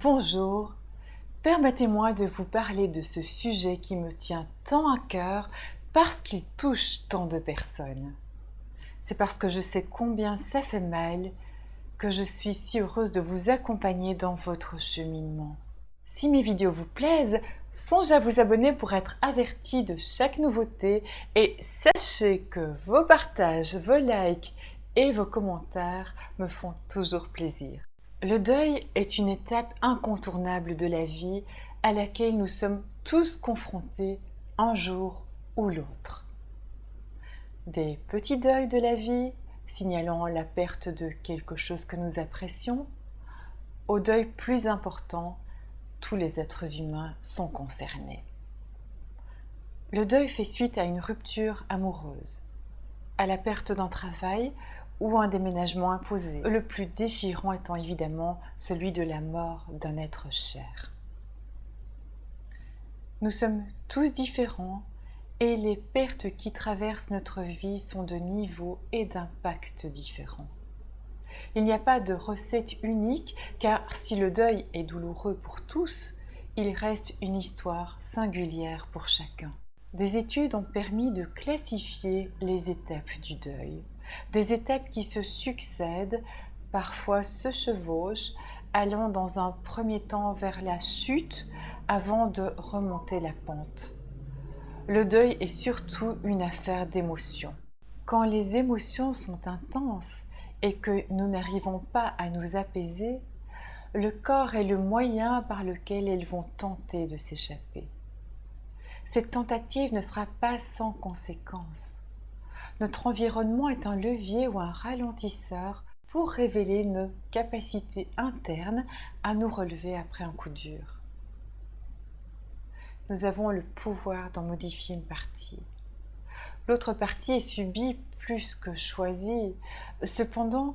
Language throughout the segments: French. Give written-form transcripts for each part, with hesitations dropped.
Bonjour, permettez-moi de vous parler de ce sujet qui me tient tant à cœur parce qu'il touche tant de personnes. C'est parce que je sais combien ça fait mal que je suis si heureuse de vous accompagner dans votre cheminement. Si mes vidéos vous plaisent, songez à vous abonner pour être averti de chaque nouveauté et sachez que vos partages, vos likes et vos commentaires me font toujours plaisir. Le deuil est une étape incontournable de la vie à laquelle nous sommes tous confrontés un jour ou l'autre. Des petits deuils de la vie, signalant la perte de quelque chose que nous apprécions, au deuil plus important, tous les êtres humains sont concernés. Le deuil fait suite à une rupture amoureuse, à la perte d'un travail ou un déménagement imposé, le plus déchirant étant évidemment celui de la mort d'un être cher. Nous sommes tous différents et les pertes qui traversent notre vie sont de niveaux et d'impacts différents. Il n'y a pas de recette unique car si le deuil est douloureux pour tous, il reste une histoire singulière pour chacun. Des études ont permis de classifier les étapes du deuil. Des étapes qui se succèdent, parfois se chevauchent, allant dans un premier temps vers la chute avant de remonter la pente. Le deuil est surtout une affaire d'émotions. Quand les émotions sont intenses et que nous n'arrivons pas à nous apaiser, le corps est le moyen par lequel elles vont tenter de s'échapper. Cette tentative ne sera pas sans conséquences. Notre environnement est un levier ou un ralentisseur pour révéler nos capacités internes à nous relever après un coup dur. Nous avons le pouvoir d'en modifier une partie. L'autre partie est subie plus que choisie. Cependant,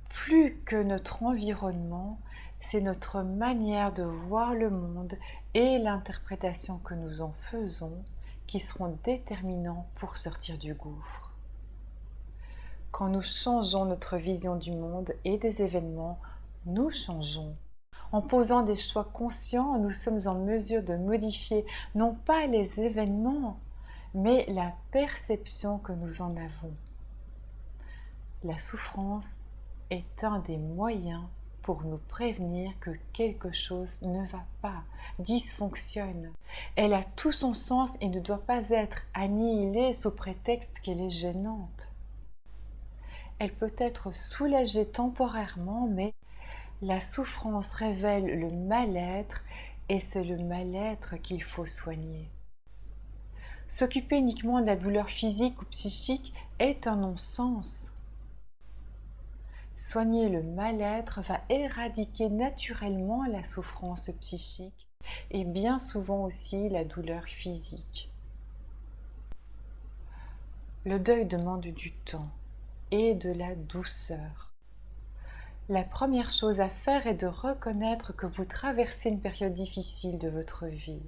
plus que notre environnement, c'est notre manière de voir le monde et l'interprétation que nous en faisons qui seront déterminants pour sortir du gouffre. Quand nous changeons notre vision du monde et des événements, nous changeons. En posant des choix conscients, nous sommes en mesure de modifier non pas les événements, mais la perception que nous en avons. La souffrance est un des moyens pour nous prévenir que quelque chose ne va pas, dysfonctionne. Elle a tout son sens et ne doit pas être annihilée sous prétexte qu'elle est gênante. Elle peut être soulagée temporairement, mais la souffrance révèle le mal-être et c'est le mal-être qu'il faut soigner. S'occuper uniquement de la douleur physique ou psychique est un non-sens. Soigner le mal-être va éradiquer naturellement la souffrance psychique et bien souvent aussi la douleur physique. Le deuil demande du temps et de la douceur. La première chose à faire est de reconnaître que vous traversez une période difficile de votre vie.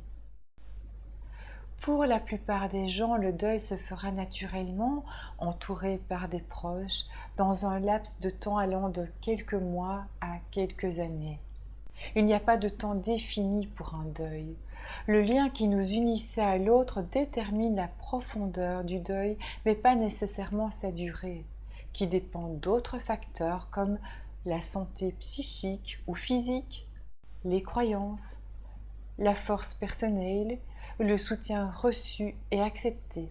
Pour la plupart des gens, le deuil se fera naturellement, entouré par des proches, dans un laps de temps allant de quelques mois à quelques années. Il n'y a pas de temps défini pour un deuil. Le lien qui nous unissait à l'autre détermine la profondeur du deuil, mais pas nécessairement sa durée, qui dépend d'autres facteurs comme la santé psychique ou physique, les croyances, la force personnelle, le soutien reçu et accepté.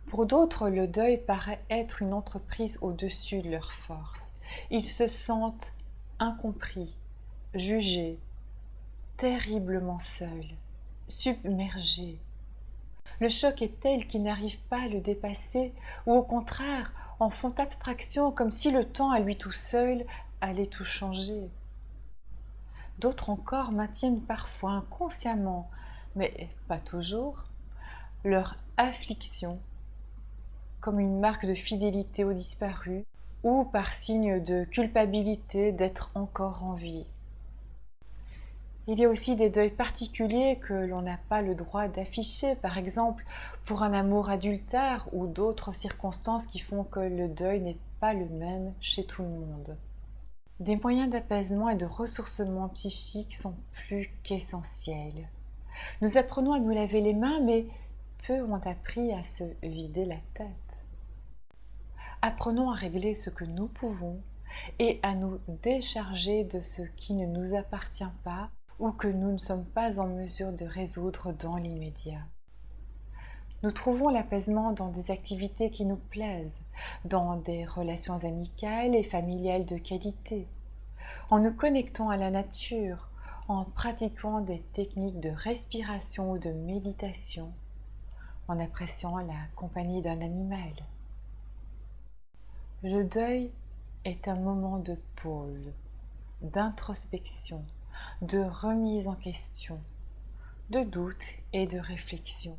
Pour d'autres, le deuil paraît être une entreprise au-dessus de leurs forces. Ils se sentent incompris, jugés, terriblement seuls, submergés. Le choc est tel qu'ils n'arrivent pas à le dépasser ou au contraire en font abstraction comme si le temps à lui tout seul allait tout changer. D'autres encore maintiennent parfois inconsciemment, mais pas toujours, leur affliction comme une marque de fidélité au disparu ou par signe de culpabilité d'être encore en vie. Il y a aussi des deuils particuliers que l'on n'a pas le droit d'afficher, par exemple pour un amour adultère ou d'autres circonstances qui font que le deuil n'est pas le même chez tout le monde. Des moyens d'apaisement et de ressourcement psychique sont plus qu'essentiels. Nous apprenons à nous laver les mains, mais peu ont appris à se vider la tête. Apprenons à régler ce que nous pouvons et à nous décharger de ce qui ne nous appartient pas ou que nous ne sommes pas en mesure de résoudre dans l'immédiat. Nous trouvons l'apaisement dans des activités qui nous plaisent, dans des relations amicales et familiales de qualité, en nous connectant à la nature, en pratiquant des techniques de respiration ou de méditation, en appréciant la compagnie d'un animal. Le deuil est un moment de pause, d'introspection, de remise en question, de doute et de réflexion.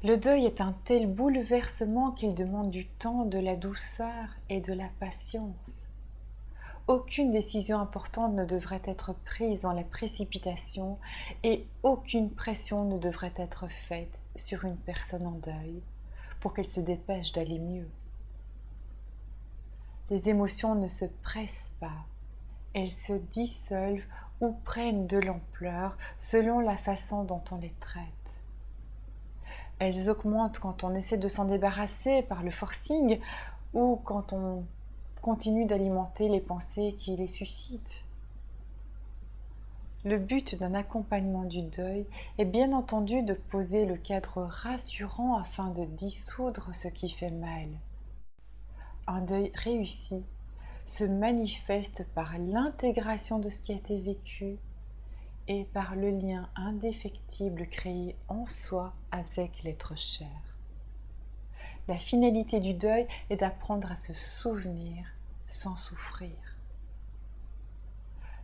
Le deuil est un tel bouleversement qu'il demande du temps, de la douceur et de la patience. Aucune décision importante ne devrait être prise dans la précipitation et aucune pression ne devrait être faite sur une personne en deuil pour qu'elle se dépêche d'aller mieux. Les émotions ne se pressent pas, elles se dissolvent ou prennent de l'ampleur selon la façon dont on les traite. Elles augmentent quand on essaie de s'en débarrasser par le forcing ou quand on continue d'alimenter les pensées qui les suscitent. Le but d'un accompagnement du deuil est bien entendu de poser le cadre rassurant afin de dissoudre ce qui fait mal. Un deuil réussi se manifeste par l'intégration de ce qui a été vécu et par le lien indéfectible créé en soi avec l'être cher. La finalité du deuil est d'apprendre à se souvenir sans souffrir.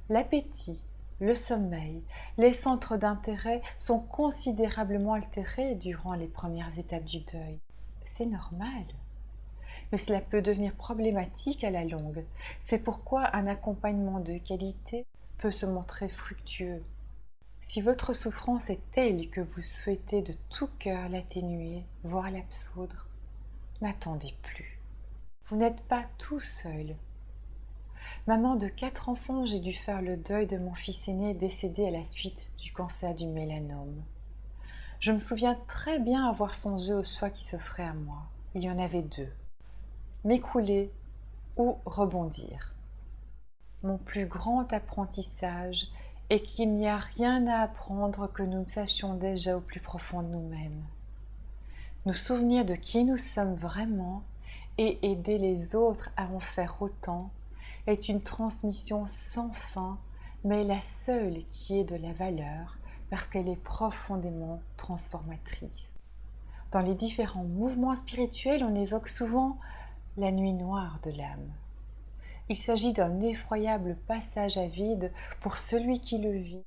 L'appétit, le sommeil, les centres d'intérêt sont considérablement altérés durant les premières étapes du deuil. C'est normal. Mais cela peut devenir problématique à la longue. C'est pourquoi un accompagnement de qualité peut se montrer fructueux. Si votre souffrance est telle que vous souhaitez de tout cœur l'atténuer, voire l'absoudre, n'attendez plus. Vous n'êtes pas tout seul. Maman de 4 enfants, j'ai dû faire le deuil de mon fils aîné décédé à la suite du cancer du mélanome. Je me souviens très bien avoir songé au choix qui s'offrait à moi. Il y en avait 2. M'écrouler ou rebondir. Mon plus grand apprentissage est qu'il n'y a rien à apprendre que nous ne sachions déjà au plus profond de nous-mêmes. Nous souvenir de qui nous sommes vraiment et aider les autres à en faire autant est une transmission sans fin, mais la seule qui ait de la valeur parce qu'elle est profondément transformatrice. Dans les différents mouvements spirituels, on évoque souvent la nuit noire de l'âme. Il s'agit d'un effroyable passage à vide pour celui qui le vit,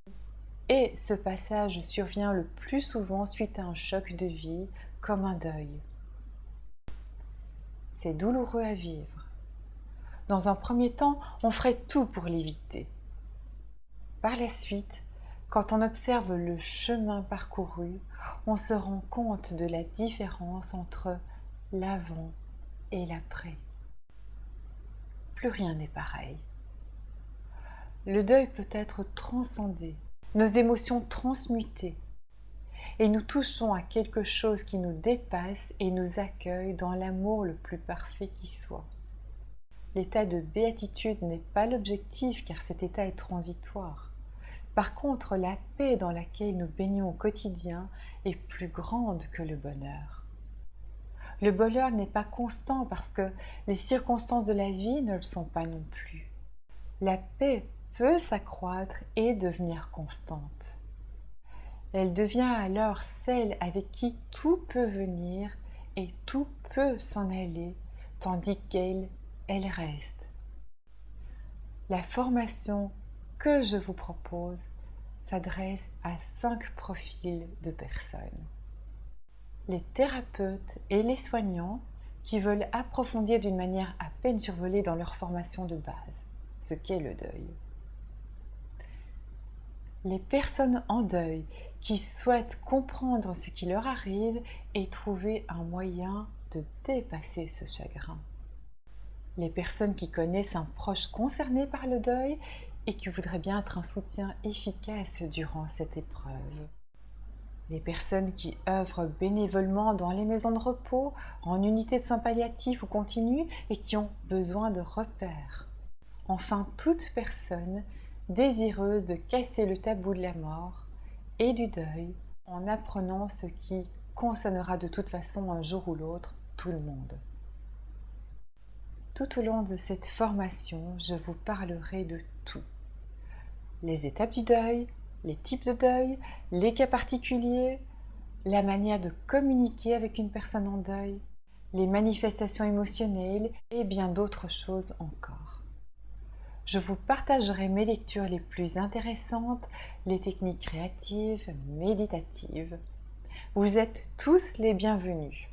et ce passage survient le plus souvent suite à un choc de vie, comme un deuil. C'est douloureux à vivre. Dans un premier temps, on ferait tout pour l'éviter. Par la suite, quand on observe le chemin parcouru, on se rend compte de la différence entre l'avant et l'après. Plus rien n'est pareil. Le deuil peut être transcendé, nos émotions transmutées, et nous touchons à quelque chose qui nous dépasse et nous accueille dans l'amour le plus parfait qui soit. L'état de béatitude n'est pas l'objectif car cet état est transitoire. Par contre, la paix dans laquelle nous baignons au quotidien est plus grande que le bonheur. Le bonheur n'est pas constant parce que les circonstances de la vie ne le sont pas non plus. La paix peut s'accroître et devenir constante. Elle devient alors celle avec qui tout peut venir et tout peut s'en aller, tandis qu'elle reste. La formation que je vous propose s'adresse à 5 profils de personnes. Les thérapeutes et les soignants qui veulent approfondir d'une manière à peine survolée dans leur formation de base ce qu'est le deuil. Les personnes en deuil qui souhaitent comprendre ce qui leur arrive et trouver un moyen de dépasser ce chagrin. les personnes qui connaissent un proche concerné par le deuil et qui voudraient bien être un soutien efficace durant cette épreuve. Les personnes qui œuvrent bénévolement dans les maisons de repos, en unités de soins palliatifs ou continus et qui ont besoin de repères. Enfin, toute personne désireuse de casser le tabou de la mort et du deuil en apprenant ce qui concernera de toute façon un jour ou l'autre tout le monde. Tout au long de cette formation, je vous parlerai de tout. Les étapes du deuil, les types de deuil, les cas particuliers, la manière de communiquer avec une personne en deuil, les manifestations émotionnelles et bien d'autres choses encore. Je vous partagerai mes lectures les plus intéressantes, les techniques créatives, méditatives. Vous êtes tous les bienvenus.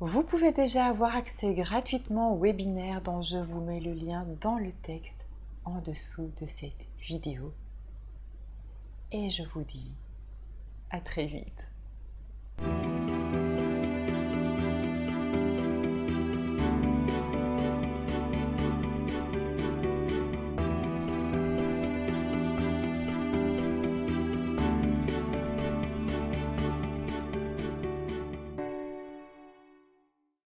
Vous pouvez déjà avoir accès gratuitement au webinaire dont je vous mets le lien dans le texte en dessous de cette vidéo. Et je vous dis à très vite.